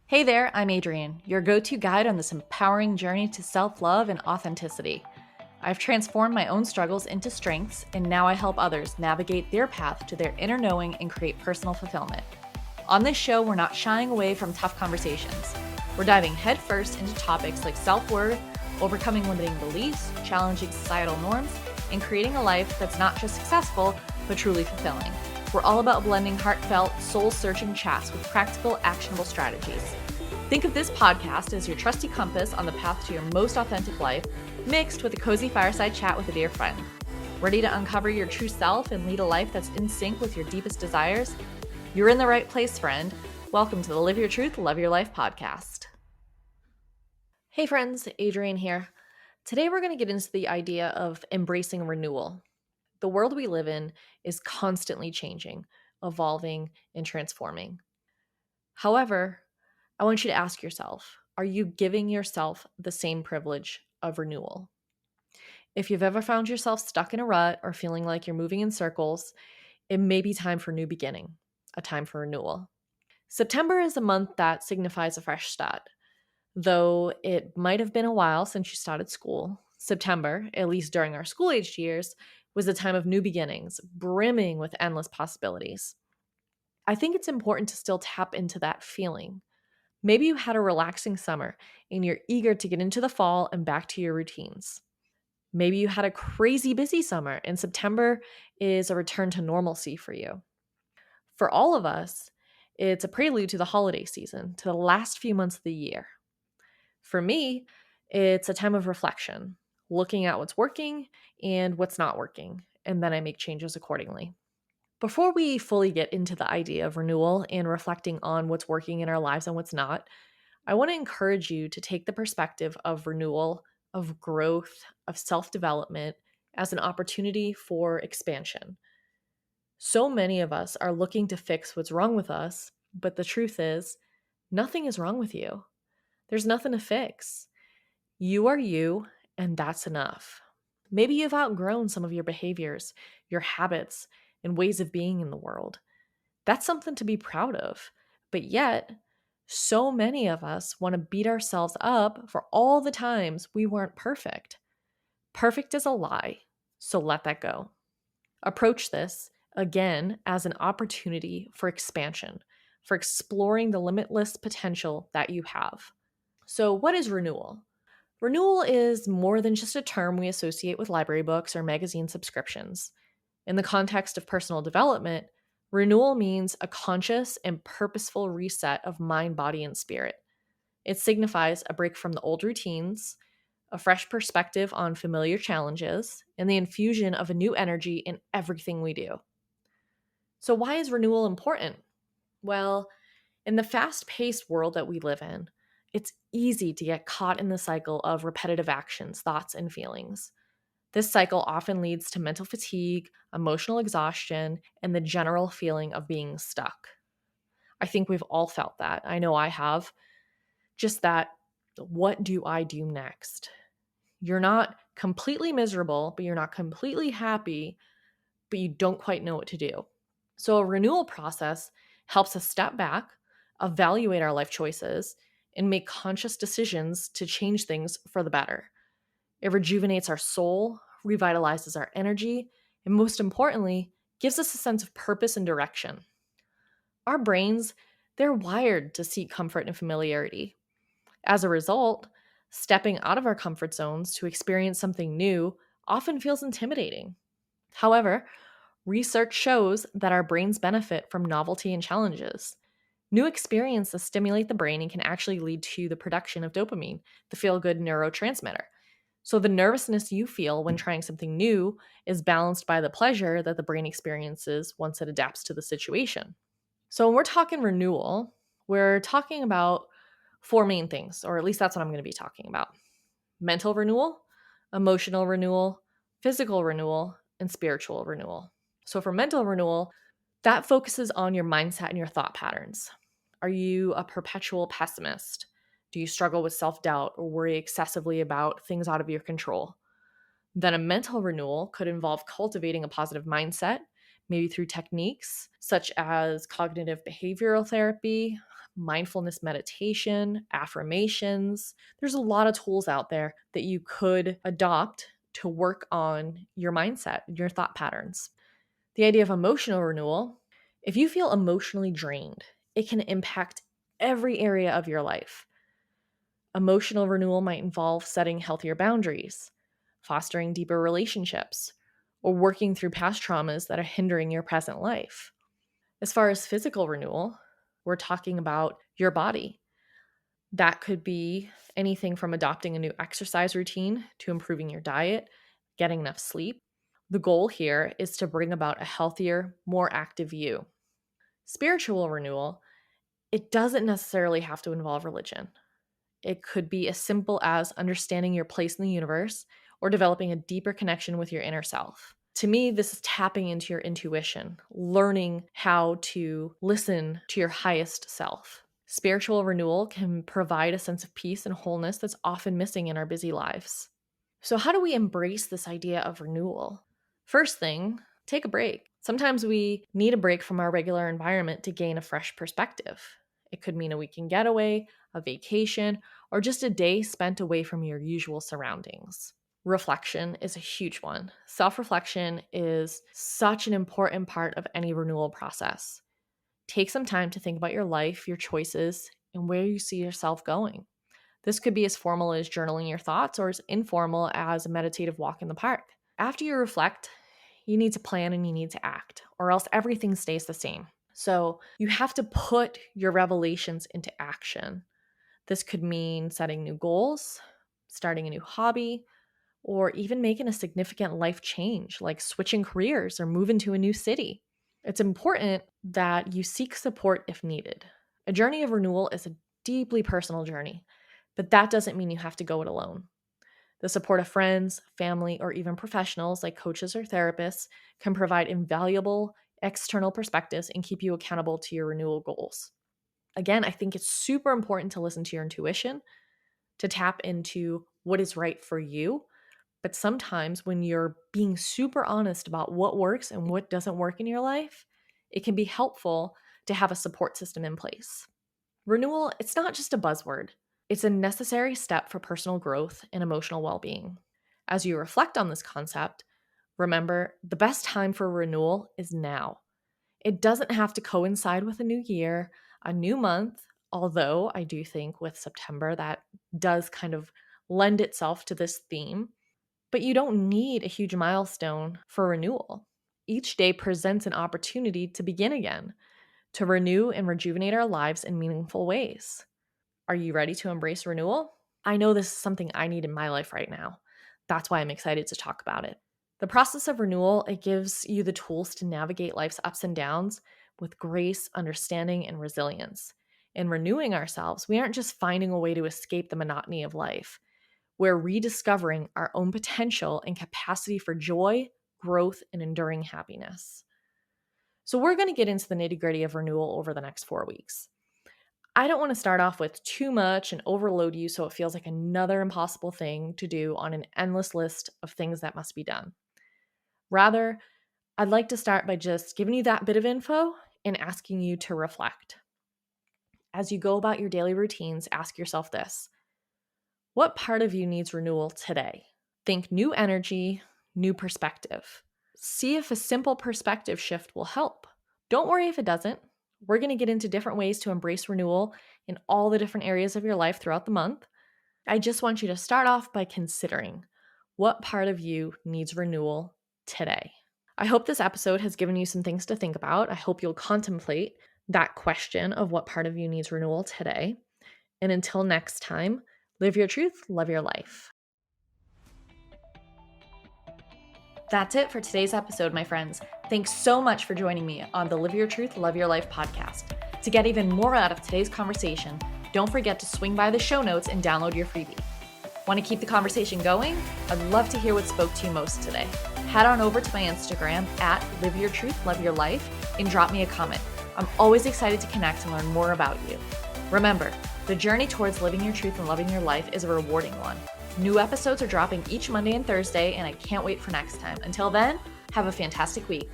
Hey there, I'm Adrienne, your go-to guide on this empowering journey to self-love and authenticity. I've transformed my own struggles into strengths, and now I help others navigate their path to their inner knowing and create personal fulfillment. On this show, we're not shying away from tough conversations. We're diving headfirst into topics like self-worth, overcoming limiting beliefs, challenging societal norms, and creating a life that's not just successful, but truly fulfilling. We're all about blending heartfelt, soul-searching chats with practical, actionable strategies. Think of this podcast as your trusty compass on the path to your most authentic life, mixed with a cozy fireside chat with a dear friend. Ready to uncover your true self and lead a life that's in sync with your deepest desires? You're in the right place, friend. Welcome to the Live Your Truth, Love Your Life podcast. Hey friends, Adrienne here. Today we're going to get into the idea of embracing renewal. The world we live in is constantly changing, evolving, and transforming. However, I want you to ask yourself, are you giving yourself the same privilege of renewal? If you've ever found yourself stuck in a rut or feeling like you're moving in circles, it may be time for new beginning, a time for renewal. September is a month that signifies a fresh start. Though it might have been a while since you started school, September, at least during our school-aged years, was a time of new beginnings, brimming with endless possibilities. I think it's important to still tap into that feeling. Maybe you had a relaxing summer and you're eager to get into the fall and back to your routines. Maybe you had a crazy busy summer and September is a return to normalcy for you. For all of us, it's a prelude to the holiday season, to the last few months of the year. For me, it's a time of reflection, looking at what's working and what's not working, and then I make changes accordingly. Before we fully get into the idea of renewal and reflecting on what's working in our lives and what's not, I want to encourage you to take the perspective of renewal, of growth, of self development as an opportunity for expansion. So many of us are looking to fix what's wrong with us, but the truth is, nothing is wrong with you. There's nothing to fix. You are you, and that's enough. Maybe you've outgrown some of your behaviors, your habits, and ways of being in the world. That's something to be proud of. But yet, so many of us want to beat ourselves up for all the times we weren't perfect. Perfect is a lie, so let that go. Approach this, again, as an opportunity for expansion, for exploring the limitless potential that you have. So, what is renewal? Renewal is more than just a term we associate with library books or magazine subscriptions. In the context of personal development, renewal means a conscious and purposeful reset of mind, body, and spirit. It signifies a break from the old routines, a fresh perspective on familiar challenges, and the infusion of a new energy in everything we do. So, why is renewal important? Well, in the fast paced world that we live in, it's easy to get caught in the cycle of repetitive actions, thoughts, and feelings. This cycle often leads to mental fatigue, emotional exhaustion, and the general feeling of being stuck. I think we've all felt that. I know I have. Just that, what do I do next? You're not completely miserable, but you're not completely happy, but you don't quite know what to do. So, a renewal process helps us step back, evaluate our life choices, and make conscious decisions to change things for the better. It rejuvenates our soul, revitalizes our energy, and most importantly, gives us a sense of purpose and direction. Our brains, they're wired to seek comfort and familiarity. As a result, stepping out of our comfort zones to experience something new often feels intimidating. However, research shows that our brains benefit from novelty and challenges. New experiences stimulate the brain and can actually lead to the production of dopamine, the feel good neurotransmitter. So, the nervousness you feel when trying something new is balanced by the pleasure that the brain experiences once it adapts to the situation. So, when we're talking renewal, we're talking about four main things, or at least that's what I'm going to be talking about: mental renewal, emotional renewal, physical renewal, and spiritual renewal. So, for mental renewal, that focuses on your mindset and your thought patterns. Are you a perpetual pessimist? Do you struggle with self doubt or worry excessively about things out of your control? Then a mental renewal could involve cultivating a positive mindset, maybe through techniques such as cognitive behavioral therapy, mindfulness meditation, affirmations. There's a lot of tools out there that you could adopt to work on your mindset, your thought patterns. The idea of emotional renewal, if you feel emotionally drained, it can impact every area of your life. Emotional renewal might involve setting healthier boundaries, fostering deeper relationships, or working through past traumas that are hindering your present life. As far as physical renewal, we're talking about your body. That could be anything from adopting a new exercise routine to improving your diet, getting enough sleep. The goal here is to bring about a healthier, more active you. Spiritual renewal, it doesn't necessarily have to involve religion. It could be as simple as understanding your place in the universe or developing a deeper connection with your inner self. To me, this is tapping into your intuition, learning how to listen to your highest self. Spiritual renewal can provide a sense of peace and wholeness that's often missing in our busy lives. So, how do we embrace this idea of renewal? First thing, take a break. Sometimes we need a break from our regular environment to gain a fresh perspective. It could mean a weekend getaway, a vacation, or just a day spent away from your usual surroundings. Reflection is a huge one. Self-reflection is such an important part of any renewal process. Take some time to think about your life, your choices, and where you see yourself going. This could be as formal as journaling your thoughts or as informal as a meditative walk in the park. After you reflect, you need to plan and you need to act, or else everything stays the same. So you have to put your revelations into action. This could mean setting new goals, starting a new hobby, or even making a significant life change like switching careers or moving to a new city. It's important that you seek support if needed. A journey of renewal is a deeply personal journey, but that doesn't mean you have to go it alone. The support of friends, family, or even professionals like coaches or therapists can provide invaluable external perspectives and keep you accountable to your renewal goals. Again, I think it's super important to listen to your intuition, to tap into what is right for you. But sometimes when you're being super honest about what works and what doesn't work in your life, it can be helpful to have a support system in place. Renewal, it's not just a buzzword. It's a necessary step for personal growth and emotional well-being. As you reflect on this concept, remember the best time for renewal is now. It doesn't have to coincide with a new year, a new month, although I do think with September that does kind of lend itself to this theme. But you don't need a huge milestone for renewal. Each day presents an opportunity to begin again, to renew and rejuvenate our lives in meaningful ways. Are you ready to embrace renewal? I know this is something I need in my life right now. That's why I'm excited to talk about it. The process of renewal, it gives you the tools to navigate life's ups and downs with grace, understanding, and resilience. In renewing ourselves, we aren't just finding a way to escape the monotony of life. We're rediscovering our own potential and capacity for joy, growth, and enduring happiness. So we're going to get into the nitty-gritty of renewal over the next 4 weeks. I don't want to start off with too much and overload you so it feels like another impossible thing to do on an endless list of things that must be done. Rather, I'd like to start by just giving you that bit of info and asking you to reflect. As you go about your daily routines, ask yourself this: what part of you needs renewal today? Think new energy, new perspective. See if a simple perspective shift will help. Don't worry if it doesn't. We're going to get into different ways to embrace renewal in all the different areas of your life throughout the month. I just want you to start off by considering what part of you needs renewal today. I hope this episode has given you some things to think about. I hope you'll contemplate that question of what part of you needs renewal today. And until next time, live your truth, love your life. That's it for today's episode, my friends. Thanks so much for joining me on the Live Your Truth, Love Your Life podcast. To get even more out of today's conversation, don't forget to swing by the show notes and download your freebie. Want to keep the conversation going? I'd love to hear what spoke to you most today. Head on over to my Instagram at Live Your Truth, Love Your Life and drop me a comment. I'm always excited to connect and learn more about you. Remember, the journey towards living your truth and loving your life is a rewarding one. New episodes are dropping each Monday and Thursday, and I can't wait for next time. Until then, have a fantastic week.